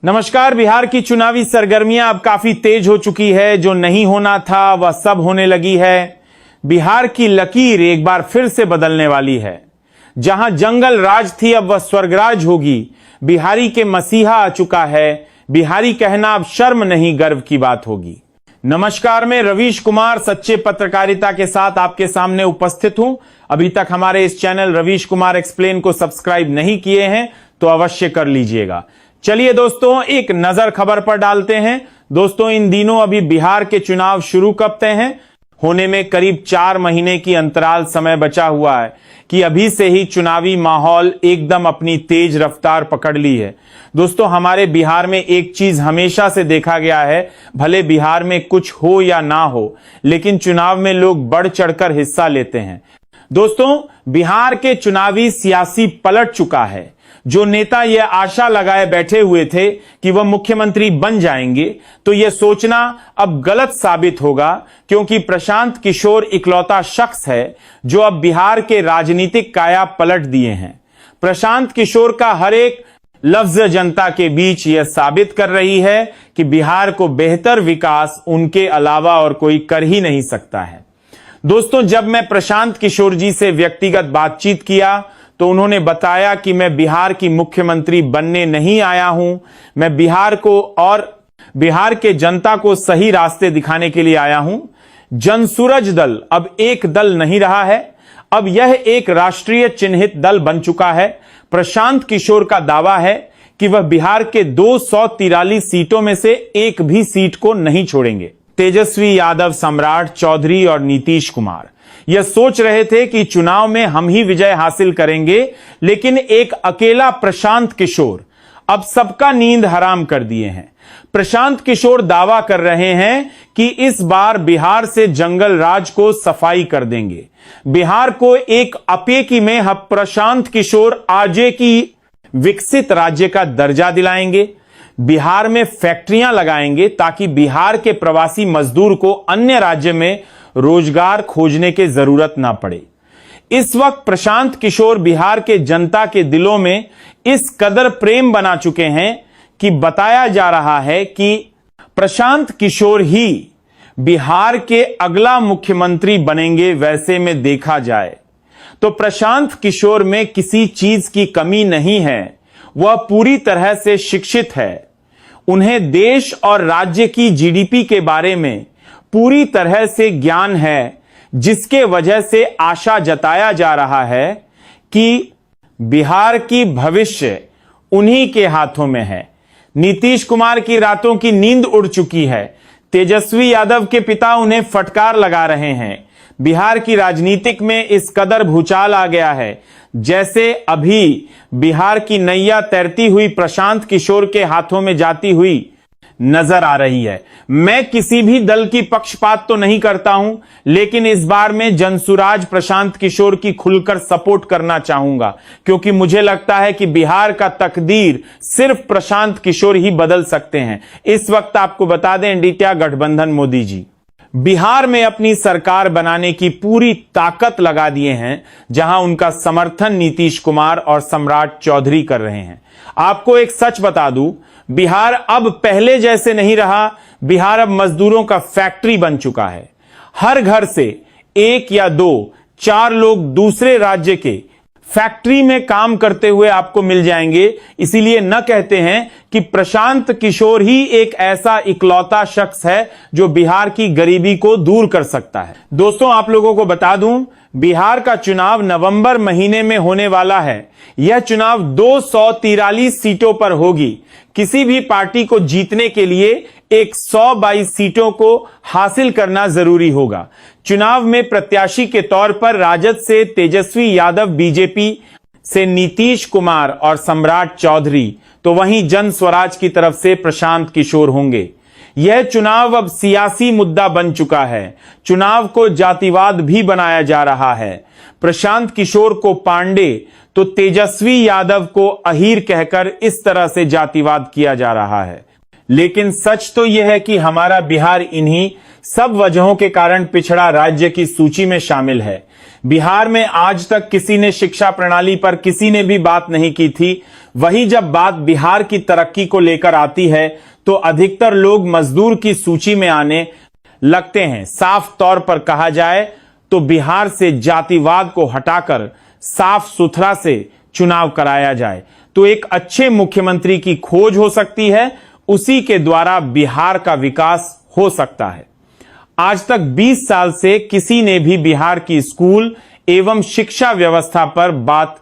नमस्कार। बिहार की चुनावी सरगर्मियां अब काफी तेज हो चुकी है। जो नहीं होना था वह सब होने लगी है। बिहार की लकीर एक बार फिर से बदलने वाली है। जहां जंगल राज थी अब वह स्वर्गराज होगी। बिहारी के मसीहा आ चुका है। बिहारी कहना अब शर्म नहीं गर्व की बात होगी। नमस्कार, मैं रवीश कुमार सच्चे पत्रकारिता के साथ आपके सामने उपस्थित हूं। अभी तक हमारे इस चैनल रवीश कुमार एक्सप्लेन को सब्सक्राइब नहीं किए हैं तो अवश्य कर लीजिएगा। चलिए दोस्तों, एक नजर खबर पर डालते हैं। दोस्तों, इन दिनों अभी बिहार के चुनाव शुरू कब तय हैं होने में करीब 4 महीने की अंतराल समय बचा हुआ है कि अभी से ही चुनावी माहौल एकदम अपनी तेज रफ्तार पकड़ ली है। दोस्तों, हमारे बिहार में एक चीज हमेशा से देखा गया है, भले बिहार में कुछ हो या ना हो, लेकिन चुनाव में लोग बढ़ चढ़कर हिस्सा लेते हैं। दोस्तों, बिहार के चुनावी सियासी पलट चुका है। जो नेता यह आशा लगाए बैठे हुए थे कि वह मुख्यमंत्री बन जाएंगे, तो यह सोचना अब गलत साबित होगा, क्योंकि प्रशांत किशोर इकलौता शख्स है जो अब बिहार के राजनीतिक काया पलट दिए हैं। प्रशांत किशोर का हर एक लफ्ज जनता के बीच यह साबित कर रही है कि बिहार को बेहतर विकास उनके अलावा और कोई कर ही नहीं सकता है। दोस्तों, जब मैं प्रशांत किशोर जी से व्यक्तिगत बातचीत किया तो उन्होंने बताया कि मैं बिहार की मुख्यमंत्री बनने नहीं आया हूं, मैं बिहार को और बिहार के जनता को सही रास्ते दिखाने के लिए आया हूं। जनसूरज दल अब एक दल नहीं रहा है, अब यह एक राष्ट्रीय चिन्हित दल बन चुका है। प्रशांत किशोर का दावा है कि वह बिहार के 243 सीटों में से एक भी सीट को नहीं छोड़ेंगे। तेजस्वी यादव, सम्राट चौधरी और नीतीश कुमार यह सोच रहे थे कि चुनाव में हम ही विजय हासिल करेंगे, लेकिन एक अकेला प्रशांत किशोर अब सबका नींद हराम कर दिए हैं। प्रशांत किशोर दावा कर रहे हैं कि इस बार बिहार से जंगल राज को सफाई कर देंगे। बिहार को एक अपेकी में हम प्रशांत किशोर आजे की विकसित राज्य का दर्जा दिलाएंगे। बिहार में फैक्ट्रियां लगाएंगे ताकि बिहार के प्रवासी मजदूर को अन्य राज्य में रोजगार खोजने की जरूरत ना पड़े। इस वक्त प्रशांत किशोर बिहार के जनता के दिलों में इस कदर प्रेम बना चुके हैं कि बताया जा रहा है कि प्रशांत किशोर ही बिहार के अगला मुख्यमंत्री बनेंगे। वैसे में देखा जाए तो प्रशांत किशोर में किसी चीज की कमी नहीं है। वह पूरी तरह से शिक्षित है। उन्हें देश और राज्य की जीडीपी के बारे में पूरी तरह से ज्ञान है, जिसके वजह से आशा जताया जा रहा है कि बिहार की भविष्य उन्हीं के हाथों में है। नीतीश कुमार की रातों की नींद उड़ चुकी है। तेजस्वी यादव के पिता उन्हें फटकार लगा रहे हैं। बिहार की राजनीतिक में इस कदर भूचाल आ गया है, जैसे अभी बिहार की नैया तैरती हुई प्रशांत किशोर के हाथों में जाती हुई नजर आ रही है। मैं किसी भी दल की पक्षपात तो नहीं करता हूं, लेकिन इस बार मैं जनसुराज प्रशांत किशोर की खुलकर सपोर्ट करना चाहूंगा, क्योंकि मुझे लगता है कि बिहार का तकदीर सिर्फ प्रशांत किशोर ही बदल सकते हैं। इस वक्त आपको बता दें, इंडिया गठबंधन मोदी जी बिहार में अपनी सरकार बनाने की पूरी ताकत लगा दिए हैं, जहां उनका समर्थन नीतीश कुमार और सम्राट चौधरी कर रहे हैं। आपको एक सच बता दूं, बिहार अब पहले जैसे नहीं रहा। बिहार अब मजदूरों का फैक्ट्री बन चुका है। हर घर से 1 या 2, 4 लोग दूसरे राज्य के फैक्ट्री में काम करते हुए आपको मिल जाएंगे। इसीलिए न कहते हैं कि प्रशांत किशोर ही एक ऐसा इकलौता शख्स है जो बिहार की गरीबी को दूर कर सकता है। दोस्तों, आप लोगों को बता दूं, बिहार का चुनाव नवंबर महीने में होने वाला है। यह चुनाव 243 सीटों पर होगी। किसी भी पार्टी को जीतने के लिए 122 सीटों को हासिल करना जरूरी होगा। चुनाव में प्रत्याशी के तौर पर राजद से तेजस्वी यादव, बीजेपी से नीतीश कुमार और सम्राट चौधरी, तो वहीं जन स्वराज की तरफ से प्रशांत किशोर होंगे। यह चुनाव अब सियासी मुद्दा बन चुका है। चुनाव को जातिवाद भी बनाया जा रहा है। प्रशांत किशोर को पांडे तो तेजस्वी यादव को अहीर कहकर इस तरह से जातिवाद किया जा रहा है। लेकिन सच तो यह है कि हमारा बिहार इन्हीं सब वजहों के कारण पिछड़ा राज्य की सूची में शामिल है। बिहार में आज तक किसी ने शिक्षा प्रणाली पर किसी ने भी बात नहीं की थी। वहीं जब बात बिहार की तरक्की को लेकर आती है तो अधिकतर लोग मजदूर की सूची में आने लगते हैं। साफ तौर पर कहा जाए तो बिहार से जातिवाद को हटाकर साफ सुथरा से चुनाव कराया जाए तो एक अच्छे मुख्यमंत्री की खोज हो सकती है, उसी के द्वारा बिहार का विकास हो सकता है। आज तक 20 साल से किसी ने भी बिहार की स्कूल एवं शिक्षा व्यवस्था पर बात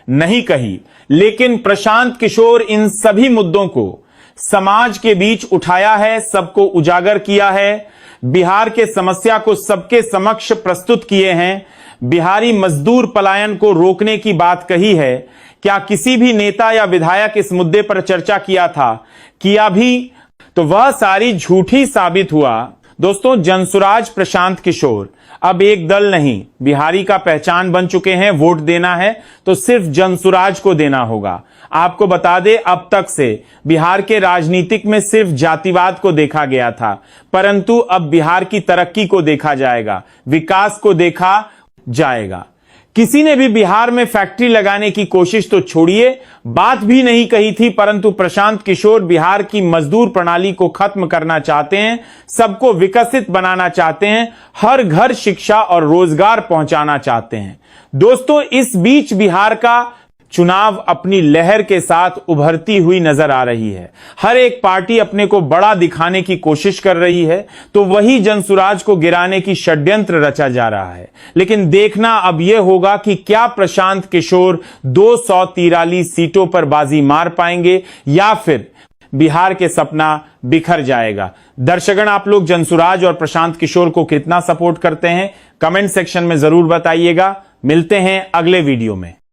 नहीं कही, लेकिन प्रशांत किशोर इन सभी मुद्दों को समाज के बीच उठाया है, सबको उजागर किया है, बिहार के समस्या को सबके समक्ष प्रस्तुत किए हैं, बिहारी मजदूर पलायन को रोकने की बात कही है। क्या किसी भी नेता या विधायक इस मुद्दे पर चर्चा किया था? किया भी तो वह सारी झूठी साबित हुआ। दोस्तों, जनसुराज प्रशांत किशोर अब एक दल नहीं, बिहारी का पहचान बन चुके हैं। वोट देना है तो सिर्फ जनसुराज को देना होगा। आपको बता दें, अब तक से बिहार के राजनीतिक में सिर्फ जातिवाद को देखा गया था, परंतु अब बिहार की तरक्की को देखा जाएगा, विकास को देखा जाएगा। किसी ने भी बिहार में फैक्ट्री लगाने की कोशिश तो छोड़िए, बात भी नहीं कही थी, परंतु प्रशांत किशोर बिहार की मजदूर प्रणाली को खत्म करना चाहते हैं, सबको विकसित बनाना चाहते हैं, हर घर शिक्षा और रोजगार पहुंचाना चाहते हैं। दोस्तों, इस बीच बिहार का चुनाव अपनी लहर के साथ उभरती हुई नजर आ रही है। हर एक पार्टी अपने को बड़ा दिखाने की कोशिश कर रही है, तो वही जनसुराज को गिराने की षड्यंत्र रचा जा रहा है। लेकिन देखना अब यह होगा कि क्या प्रशांत किशोर 243 सीटों पर बाजी मार पाएंगे या फिर बिहार के सपना बिखर जाएगा। दर्शकगण, आप लोग जनसुराज और प्रशांत किशोर को कितना सपोर्ट करते हैं, कमेंट सेक्शन में जरूर बताइएगा। मिलते हैं अगले वीडियो में।